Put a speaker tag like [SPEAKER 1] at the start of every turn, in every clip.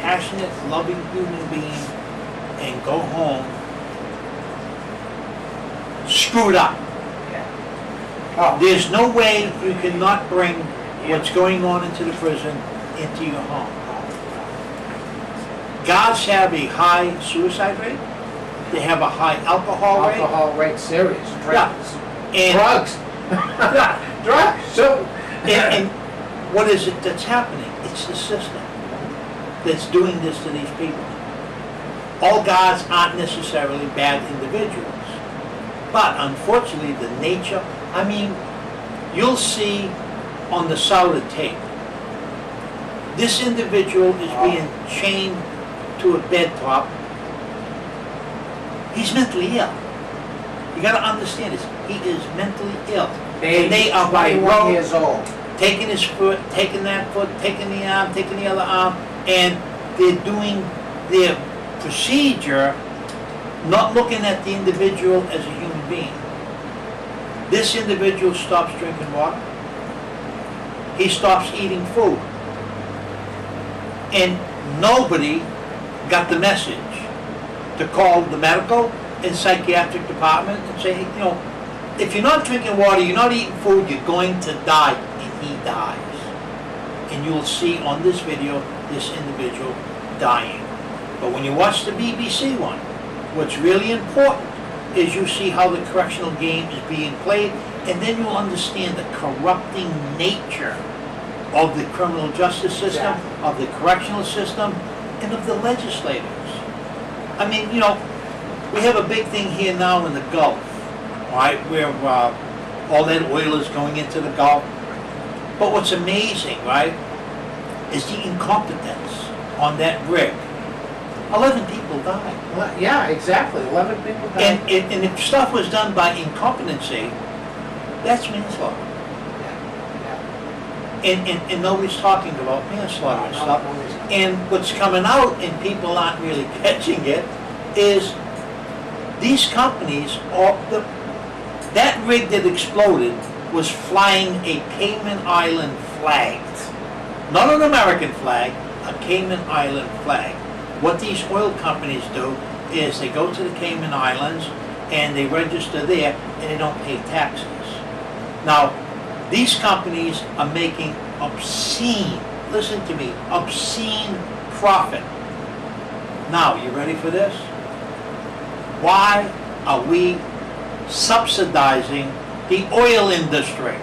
[SPEAKER 1] passionate, loving human being and go home screwed up.
[SPEAKER 2] Oh,
[SPEAKER 1] There's no way you cannot bring what's going on into the prison into your home. Guards have a high suicide rate. They have a high alcohol rate.
[SPEAKER 2] alcohol rate, serious, drugs.
[SPEAKER 1] And,
[SPEAKER 2] Drugs. Drugs, so.
[SPEAKER 1] and what is it that's happening? It's the system that's doing this to these people. All guards aren't necessarily bad individuals. But unfortunately, the nature, I mean, you'll see on the solid tape, this individual is being chained to a bed top. He's mentally ill. You gotta understand this, he is mentally ill. And they are by
[SPEAKER 2] 21
[SPEAKER 1] rote
[SPEAKER 2] years old.
[SPEAKER 1] taking his foot, taking that foot, taking the arm, taking the other arm, and they're doing their procedure, not looking at the individual as a human being. This individual stops drinking water. He stops eating food. And nobody got the message to call the medical and psychiatric department and say, you know, if you're not drinking water, you're not eating food, you're going to die. And he dies. And you'll see on this video, this individual dying. But when you watch the BBC one, what's really important is you see how the correctional game is being played, and then you'll understand the corrupting nature of the criminal justice system, of the correctional system, and of the legislators. I mean, you know, we have a big thing here now in the Gulf, right, where all that oil is going into the Gulf. But what's amazing, right, is the incompetence on that rig. 11 people died.
[SPEAKER 2] Well, yeah, exactly, 11 people died.
[SPEAKER 1] And if stuff was done by incompetency, that's manslaughter. And nobody's talking about manslaughter and stuff. And what's coming out, and people aren't really catching it, is these companies, that rig that exploded was flying a Cayman Island flag. Not an American flag, a Cayman Island flag. What these oil companies do is they go to the Cayman Islands and they register there and they don't pay taxes. Now, these companies are making obscene, listen to me, obscene profit. Now, you ready for this? Why are we subsidizing the oil industry?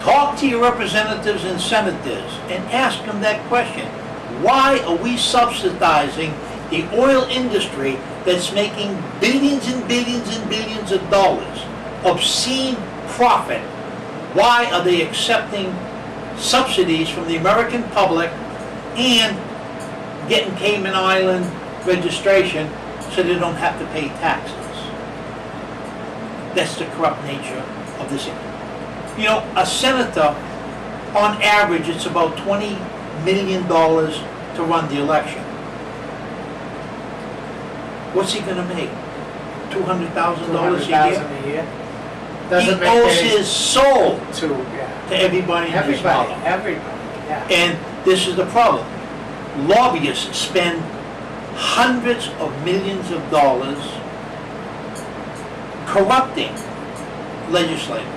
[SPEAKER 1] Talk to your representatives and senators and ask them that question. Why are we subsidizing the oil industry that's making billions and billions and billions of dollars, obscene profit? Why are they accepting subsidies from the American public and getting Cayman Island registration so they don't have to pay taxes? That's the corrupt nature of this. You know, a senator, on average, it's about $20 million to run the election. What's he gonna make? $200,000 a year?
[SPEAKER 2] $200,000 a year?
[SPEAKER 1] He
[SPEAKER 2] Doesn't make
[SPEAKER 1] owes
[SPEAKER 2] any
[SPEAKER 1] his soul
[SPEAKER 2] to,
[SPEAKER 1] to everybody and his mother.
[SPEAKER 2] everybody, yeah.
[SPEAKER 1] And this is the problem. Lobbyists spend hundreds of millions of dollars corrupting legislators.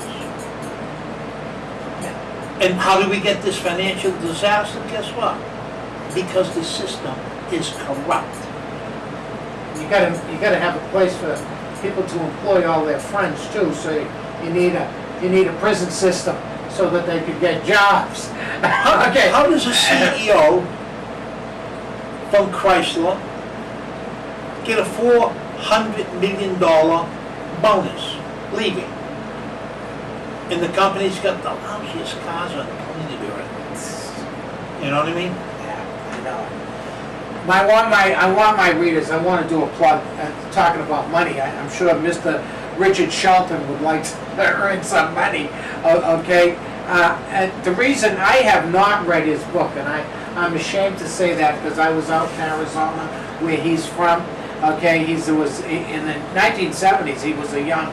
[SPEAKER 1] And how do we get this financial disaster? Guess what? Because the system is corrupt.
[SPEAKER 2] You gotta have a place for people to employ all their friends too, so you need a prison system so that they could get jobs. Okay.
[SPEAKER 1] How does a CEO from Chrysler get a $400 million bonus leaving? And the company's got the lousiest cars on the planet Earth. You know what I mean?
[SPEAKER 2] Yeah, I know. I want my readers, I want to do a plug, talking about money. I'm sure Mr. Richard Shelton would like to earn some money, okay? And the reason I have not read his book, and I'm ashamed to say that because I was out in Arizona where he's from, okay? He was in the 1970s, he was a young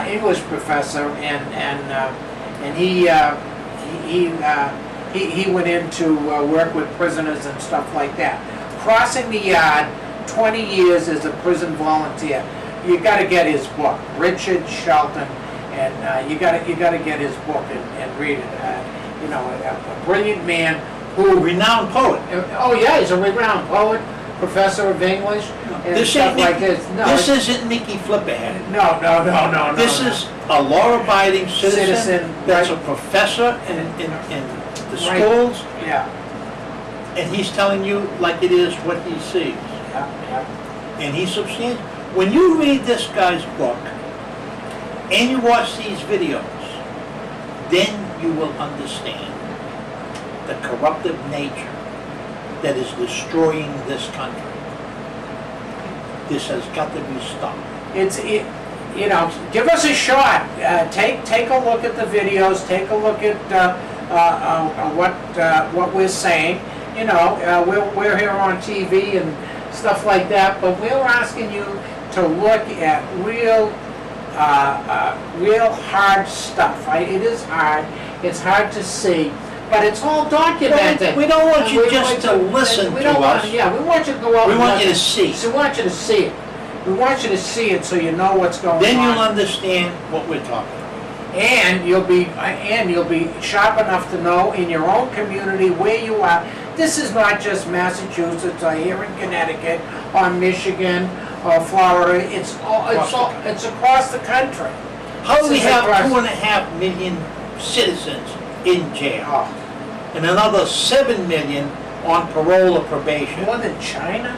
[SPEAKER 2] English professor, and he he went in to work with prisoners and stuff like that. Crossing the Yard, 20 years as a prison volunteer. You gotta get his book, Richard Shelton, and you gotta get his book and read it. You know, a brilliant man who,
[SPEAKER 1] Renowned poet.
[SPEAKER 2] oh yeah, he's a renowned poet, professor of English, and
[SPEAKER 1] This
[SPEAKER 2] stuff
[SPEAKER 1] ain't
[SPEAKER 2] like
[SPEAKER 1] Nicky,
[SPEAKER 2] this. No,
[SPEAKER 1] this isn't Nicky Flipperhead.
[SPEAKER 2] no.
[SPEAKER 1] This
[SPEAKER 2] no.
[SPEAKER 1] is a law-abiding citizen
[SPEAKER 2] Citizen,
[SPEAKER 1] that's a
[SPEAKER 2] right.
[SPEAKER 1] professor in the
[SPEAKER 2] Right.
[SPEAKER 1] schools,
[SPEAKER 2] Yeah,
[SPEAKER 1] and he's telling you like it is what he sees.
[SPEAKER 2] yeah.
[SPEAKER 1] And he's substantial. When you read this guy's book, and you watch these videos, then you will understand the corruptive nature that is destroying this country. This has got to be stopped.
[SPEAKER 2] You know, give us a shot. Take a look at the videos. Take a look at what we're saying. You know, we're here on TV and stuff like that, but we're asking you to look at real hard stuff. It is hard. It's hard to see, but it's all documented.
[SPEAKER 1] We don't want you
[SPEAKER 2] We
[SPEAKER 1] just
[SPEAKER 2] want
[SPEAKER 1] to listen
[SPEAKER 2] we
[SPEAKER 1] to
[SPEAKER 2] don't want-
[SPEAKER 1] us.
[SPEAKER 2] Yeah, we want you to go out.
[SPEAKER 1] We
[SPEAKER 2] and
[SPEAKER 1] want
[SPEAKER 2] look
[SPEAKER 1] you to
[SPEAKER 2] at-
[SPEAKER 1] see.
[SPEAKER 2] So we want you to see it. We want you to see it so you know what's going on.
[SPEAKER 1] Then you'll understand what we're talking about.
[SPEAKER 2] And you'll be sharp enough to know in your own community where you are. This is not just Massachusetts or here in Connecticut or Michigan or Florida. It's across the country.
[SPEAKER 1] How do we
[SPEAKER 2] This is
[SPEAKER 1] have
[SPEAKER 2] across-
[SPEAKER 1] 2.5 million citizens in jail?
[SPEAKER 2] Oh,
[SPEAKER 1] And another 7 million on parole or probation?
[SPEAKER 2] more than China?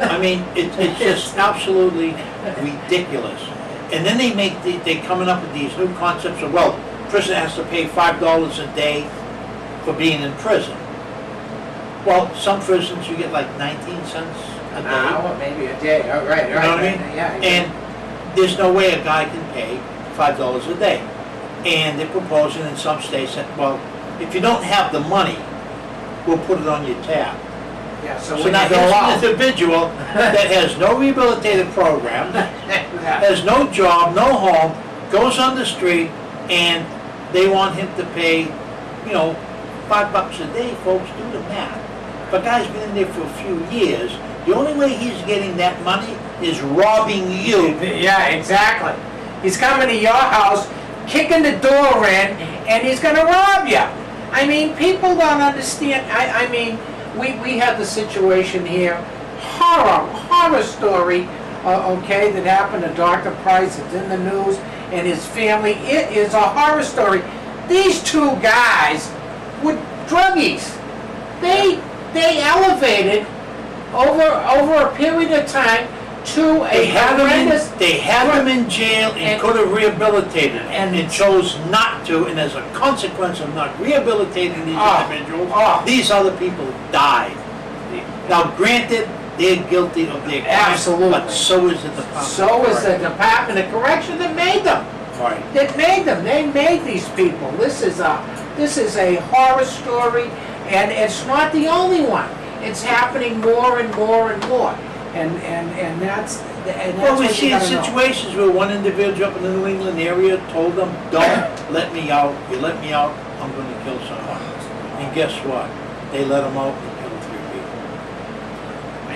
[SPEAKER 1] I mean, it's just absolutely ridiculous. And then they're coming up with these new concepts of, well, prison has to pay $5 a day for being in prison. Well, some prisons you get like 19 cents a
[SPEAKER 2] An
[SPEAKER 1] day.
[SPEAKER 2] hour, maybe a day. Oh, right.
[SPEAKER 1] You know what I mean?
[SPEAKER 2] Yeah.
[SPEAKER 1] And there's no way a guy can pay $5 a day. And they're proposing in some states that, well, if you don't have the money, we'll put it on your tab.
[SPEAKER 2] Yeah, so
[SPEAKER 1] So
[SPEAKER 2] when
[SPEAKER 1] now
[SPEAKER 2] you go
[SPEAKER 1] here's
[SPEAKER 2] out.
[SPEAKER 1] an individual that has no rehabilitative program,
[SPEAKER 2] Yeah.
[SPEAKER 1] has no job, no home, goes on the street, and they want him to pay, you know, $5 a day, folks, do the math. If a guy's been in there for a few years, the only way he's getting that money is robbing you.
[SPEAKER 2] Yeah, exactly. He's coming to your house, kicking the door in, and he's gonna rob you. I mean, people don't understand. I mean, we had the situation here, horror story, okay, that happened to Dr. Price. It's in the news, and his family. It is a horror story. These two guys were druggies. They elevated over a period of time to a horrendous.
[SPEAKER 1] They had him in jail and
[SPEAKER 2] And-
[SPEAKER 1] could have rehabilitated him,
[SPEAKER 2] and-
[SPEAKER 1] and chose not to, and as a consequence of not rehabilitating these
[SPEAKER 2] Oh,
[SPEAKER 1] individuals,
[SPEAKER 2] oh.
[SPEAKER 1] these other people died. Now granted, they're guilty of their crime,
[SPEAKER 2] Absolutely.
[SPEAKER 1] but so is the Department.
[SPEAKER 2] So
[SPEAKER 1] of
[SPEAKER 2] is the
[SPEAKER 1] Corrections.
[SPEAKER 2] Department of Correction that made them.
[SPEAKER 1] Right.
[SPEAKER 2] That made them. They made these people. This is a horror story, and it's not the only one. It's happening more and more and more. And that's
[SPEAKER 1] Well, we
[SPEAKER 2] what
[SPEAKER 1] see
[SPEAKER 2] you
[SPEAKER 1] in
[SPEAKER 2] gotta know.
[SPEAKER 1] situations where one individual up in the New England area told them, don't let me out, you let me out, I'm gonna kill someone. And guess what? They let him out and killed 3 people.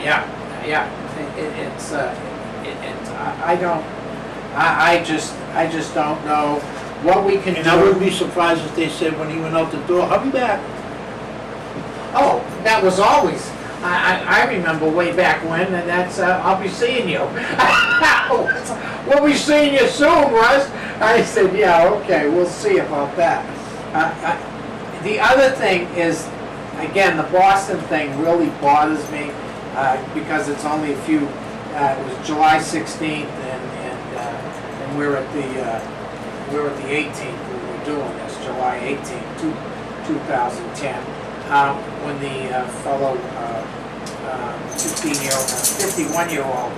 [SPEAKER 2] Yeah. I just don't know what we can
[SPEAKER 1] And I wouldn't
[SPEAKER 2] do.
[SPEAKER 1] be surprised if they said when he went out the door, I'll be back.
[SPEAKER 2] Oh, that was always. I remember way back when, and that's, I'll be seeing you. We'll be seeing you soon, Russ. I said, yeah, okay, we'll see about that. The other thing is, again, the Boston thing really bothers me, because it's only a few, it was July 16th, and we're at the 18th, we were doing this, July 18th, 2010. When the fellow 51-year-old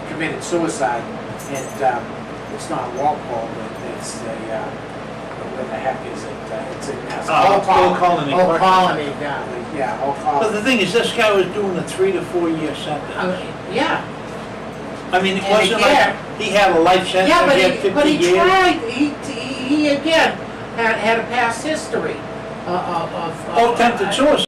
[SPEAKER 2] committed suicide, and it's not Walpole, but it's where the heck is it? It's in Mass.
[SPEAKER 1] Old Colony.
[SPEAKER 2] Old Colony, yeah, Old
[SPEAKER 1] But
[SPEAKER 2] Colony.
[SPEAKER 1] the thing is, this guy was doing a 3 to 4 year sentence.
[SPEAKER 2] Yeah,
[SPEAKER 1] I mean, it
[SPEAKER 2] and
[SPEAKER 1] wasn't
[SPEAKER 2] again-
[SPEAKER 1] like he had a life sentence,
[SPEAKER 2] yeah,
[SPEAKER 1] he had 50
[SPEAKER 2] but he
[SPEAKER 1] years.
[SPEAKER 2] tried, he again had a past history of.
[SPEAKER 1] Or attempted suicide.